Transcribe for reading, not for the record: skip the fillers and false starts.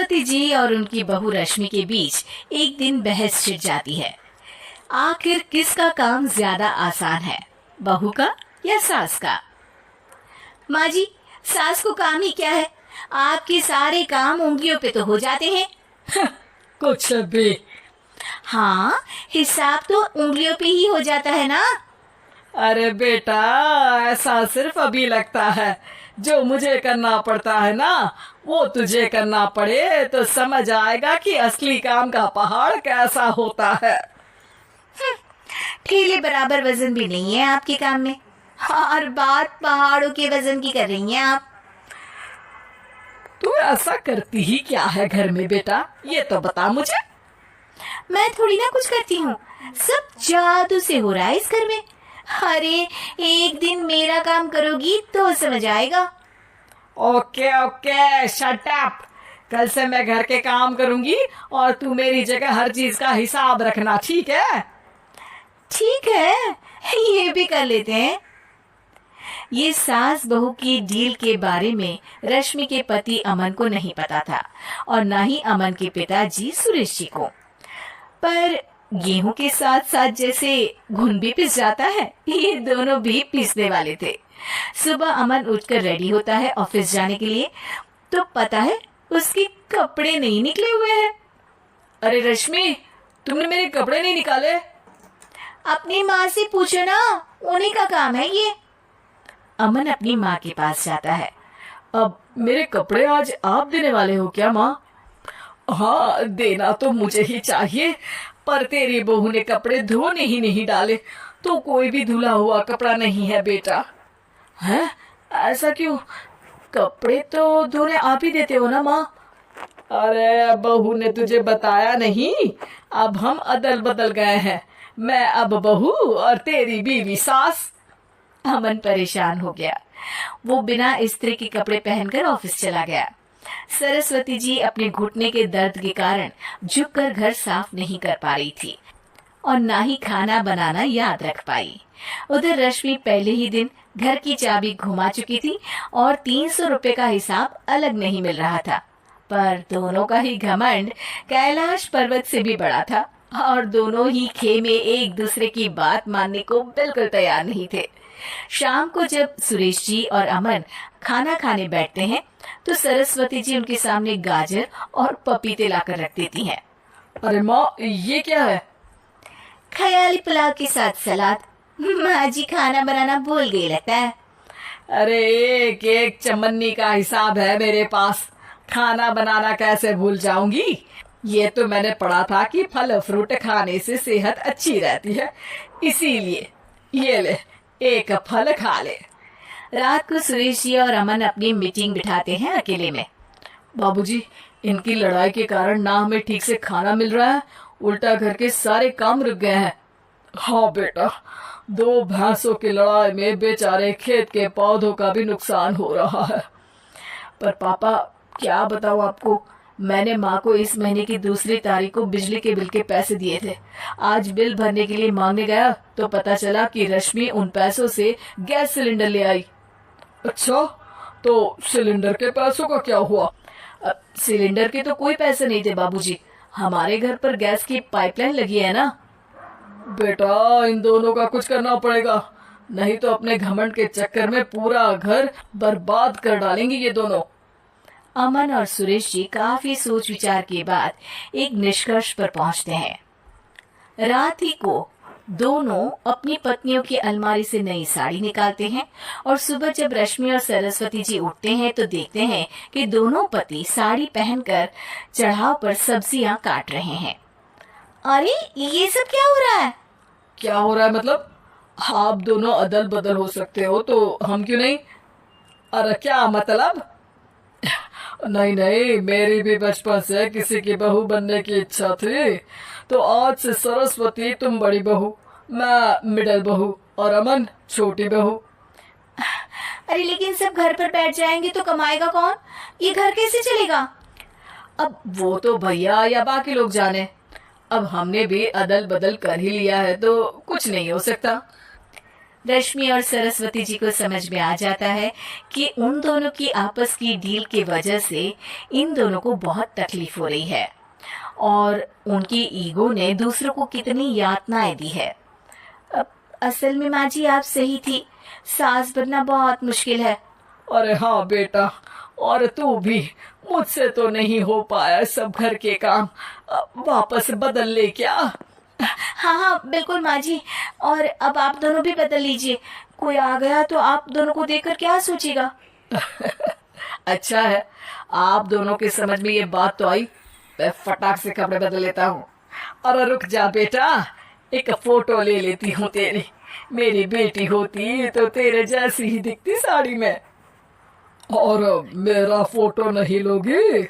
सरस्वती जी और उनकी बहू रश्मि के बीच एक दिन बहस छिड़ जाती है। आखिर किसका काम ज्यादा आसान है, बहू का या सास का? माँ जी, सास को काम ही क्या है, आपके सारे काम उंगलियों पे तो हो जाते हैं। कुछ भी। हाँ, हिसाब तो उंगलियों पे ही हो जाता है ना। अरे बेटा, ऐसा सिर्फ अभी लगता है। जो मुझे करना पड़ता है ना, वो तुझे करना पड़े तो समझ आएगा कि असली काम का पहाड़ कैसा होता है। ठेले बराबर वजन भी नहीं है आपके काम में, और बात पहाड़ों के वजन की कर रही हैं आप। तू ऐसा करती ही क्या है घर में बेटा, ये तो बता मुझे। मैं थोड़ी ना कुछ करती हूँ, सब जादू से हो रहा है इस घर में। अरे एक दिन मेरा काम करोगी तो समझ आएगा। Okay okay, shut up. कल से मैं घर के काम करूंगी और तू मेरी जगह हर चीज का हिसाब रखना, ठीक है? ठीक है, ये भी कर लेते हैं। ये सास बहू की डील के बारे में रश्मि के पति अमन को नहीं पता था, और न ही अमन के पिताजी सुरेश जी को। पर गेहूं के साथ साथ जैसे घुन भी पिस जाता है, ये दोनों भी पिसने वाले थे। सुबह अमन उठकर रेडी होता है ऑफिस जाने के लिए, तो पता है उसके कपड़े नहीं निकले हुए हैं। अरे रश्मि, तुमने मेरे कपड़े नहीं निकाले? अपनी माँ से पूछो ना, उन्हीं का काम है ये। अमन अपनी माँ के पास जाता है। अब मेरे कपड़े आज आप देने वाले हो क्या माँ? हाँ, देना तो मुझे ही चाहिए, पर तेरी बहू ने कपड़े धोने ही नहीं डाले, तो कोई भी धुला हुआ कपड़ा नहीं है बेटा। हैं? ऐसा क्यों? कपड़े तो धोने आप ही देते हो ना माँ? अरे बहू ने तुझे बताया नहीं, अब हम अदल बदल गए हैं। मैं अब बहू और तेरी बीवी सास। अमन परेशान हो गया। वो बिना इस्त्री के कपड़े पहनकर ऑफिस चला गया। सरस्वती जी अपने घुटने के दर्द के कारण झुककर घर साफ नहीं कर पा रही थी, और ना ही खाना बनाना याद रख पाई। उधर रश्मि पहले ही दिन घर की चाबी घुमा चुकी थी और 300 रुपए का हिसाब अलग नहीं मिल रहा था। पर दोनों का ही घमंड कैलाश पर्वत से भी बड़ा था, और दोनों ही खेमे एक दूसरे की बात मानने को बिल्कुल तैयार नहीं थे। शाम को जब सुरेश जी और अमन खाना खाने बैठते हैं, तो सरस्वती जी उनके सामने गाजर और पपीते लाकर रख देती हैं। अरे माँ, ये क्या है? ख्याली पुलाव के साथ सलाद। माँ जी खाना बनाना भूल गई लगता है। अरे एक एक चमन्नी का हिसाब है मेरे पास, खाना बनाना कैसे भूल जाऊंगी? ये तो मैंने पढ़ा था कि फल फ्रूट खाने से सेहत अच्छी रहती है, इसीलिए ये ले, एक फल खा ले। रात को सुरेश जी और अमन अपनी मीटिंग बिठाते हैं अकेले में। बाबूजी, इनकी लड़ाई के कारण ना हमें ठीक से खाना मिल रहा है, उल्टा घर के सारे काम रुक गए हैं। हाँ बेटा, 2 भैंसों की लड़ाई में बेचारे खेत के पौधों का भी नुकसान हो रहा है। पर पापा, क्या बताऊं आपको, मैंने माँ को इस महीने की 2 तारीख को बिजली के बिल के पैसे दिए थे। आज बिल भरने के लिए मांगने गया तो पता चला कि रश्मि उन पैसों से गैस सिलेंडर ले आई। अच्छा, तो सिलेंडर के पैसों का क्या हुआ? सिलेंडर के तो कोई पैसे नहीं थे बाबूजी, हमारे घर पर गैस की पाइपलाइन लगी है ना। बेटा, इन दोनों का कुछ करना पड़ेगा, नहीं तो अपने घमंड के चक्कर में पूरा घर बर्बाद कर डालेंगे ये दोनों। अमन और सुरेश जी काफी सोच विचार के बाद एक निष्कर्ष पर पहुंचते हैं। रात ही को दोनों अपनी पत्नियों की अलमारी से नई साड़ी निकालते हैं, और सुबह जब रश्मि और सरस्वती जी उठते हैं तो देखते हैं कि दोनों पति साड़ी पहनकर चढ़ाव पर सब्जियां काट रहे हैं। अरे ये सब क्या हो रहा है? क्या हो रहा है मतलब? आप दोनों अदल बदल हो सकते हो तो हम क्यों नहीं? अरे क्या मतलब? नहीं नहीं, मेरी भी बचपन से किसी की बहू बनने की इच्छा थी, तो आज से सरस्वती तुम बड़ी बहू, मैं मिडिल बहू और अमन छोटी बहू। अरे लेकिन सब घर पर बैठ जाएंगे तो कमाएगा कौन? ये घर कैसे चलेगा? अब वो तो भैया या बाकी लोग जाने, अब हमने भी अदल बदल कर ही लिया है तो कुछ नहीं हो सकता। रश्मि और सरस्वती जी को समझ में आ जाता है कि उन दोनों की आपस की डील की वजह से इन दोनों को बहुत तकलीफ हो रही है और उनकी ईगो ने दूसरों को कितनी यातनाएं दी है। असल में माँ जी आप सही थी, सास बनना बहुत मुश्किल है। अरे हाँ बेटा, और तू भी, मुझसे तो नहीं हो पाया सब घर के काम, वापस बदल ले क्या? हाँ हाँ बिल्कुल माँ जी, और अब आप दोनों भी बदल लीजिए, कोई आ गया तो आप दोनों को देखकर क्या सोचेगा। अच्छा है, आप दोनों के समझ में ये बात तो आई। मैं फटाक से कपड़े बदल लेता हूँ। अरे रुक जा बेटा, एक फोटो ले लेती हूँ तेरी। मेरी बेटी होती तो तेरे जैसी ही दिखती साड़ी में। और मेरा फोटो नहीं लोगी?